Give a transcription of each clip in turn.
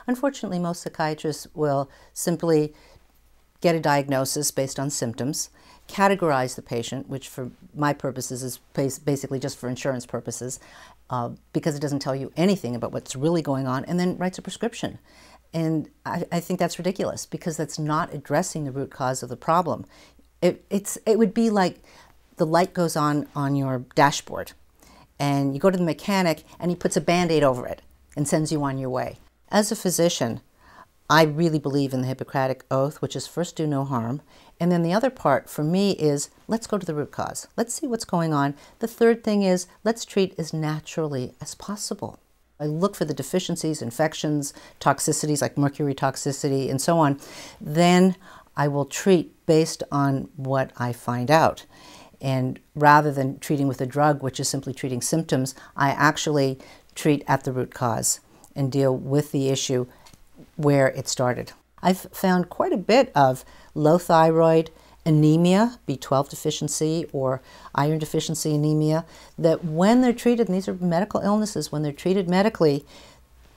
Unfortunately, most psychiatrists will simply get a diagnosis based on symptoms, categorize the patient, which for my purposes is basically just for insurance purposes, because it doesn't tell you anything about what's really going on, and then writes a prescription. And I think that's ridiculous, because that's not addressing the root cause of the problem. It would be like the light goes on your dashboard, and you go to the mechanic and he puts a Band-Aid over it and sends you on your way. As a physician, I really believe in the Hippocratic Oath, which is first do no harm. And then the other part for me is, let's go to the root cause. Let's see what's going on. The third thing is, let's treat as naturally as possible. I look for the deficiencies, infections, toxicities like mercury toxicity and so on. Then I will treat based on what I find out. And rather than treating with a drug, which is simply treating symptoms, I actually treat at the root cause and deal with the issue where it started. I've found quite a bit of low thyroid, anemia, B12 deficiency or iron deficiency anemia, that when they're treated, and these are medical illnesses, when they're treated medically,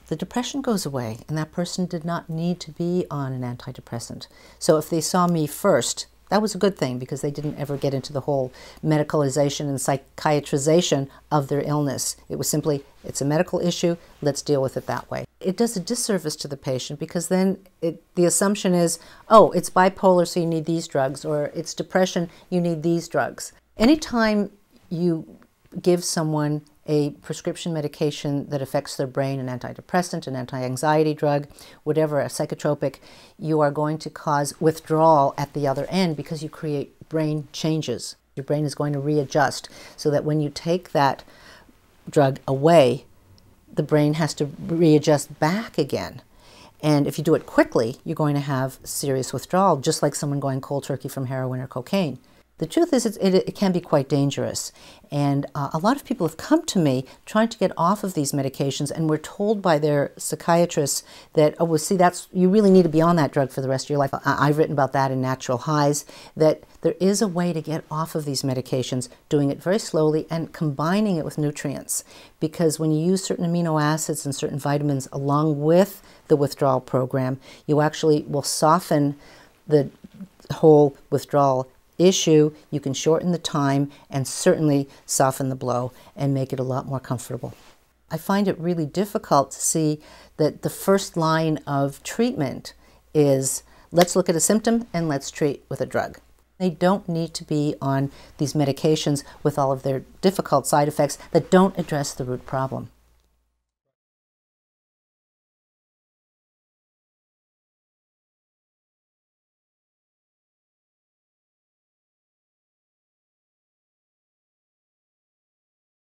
the depression goes away and that person did not need to be on an antidepressant. So if they saw me first, that was a good thing, because they didn't ever get into the whole medicalization and psychiatrization of their illness. It was simply, it's a medical issue, let's deal with it that way. It does a disservice to the patient, because then the assumption is, oh, it's bipolar, so you need these drugs, or it's depression, you need these drugs. Anytime you give someone a prescription medication that affects their brain, an antidepressant, an anti-anxiety drug, whatever, a psychotropic, you are going to cause withdrawal at the other end, because you create brain changes. Your brain is going to readjust, so that when you take that drug away, the brain has to readjust back again. And if you do it quickly, you're going to have serious withdrawal, just like someone going cold turkey from heroin or cocaine. The truth is, it can be quite dangerous, and a lot of people have come to me trying to get off of these medications, and we're told by their psychiatrists that, oh, well, see, you really need to be on that drug for the rest of your life. I've written about that in Natural Highs, that there is a way to get off of these medications, doing it very slowly and combining it with nutrients, because when you use certain amino acids and certain vitamins along with the withdrawal program, you actually will soften the whole withdrawal issue. You can shorten the time and certainly soften the blow and make it a lot more comfortable. I find it really difficult to see that the first line of treatment is, let's look at a symptom and let's treat with a drug. They don't need to be on these medications with all of their difficult side effects that don't address the root problem.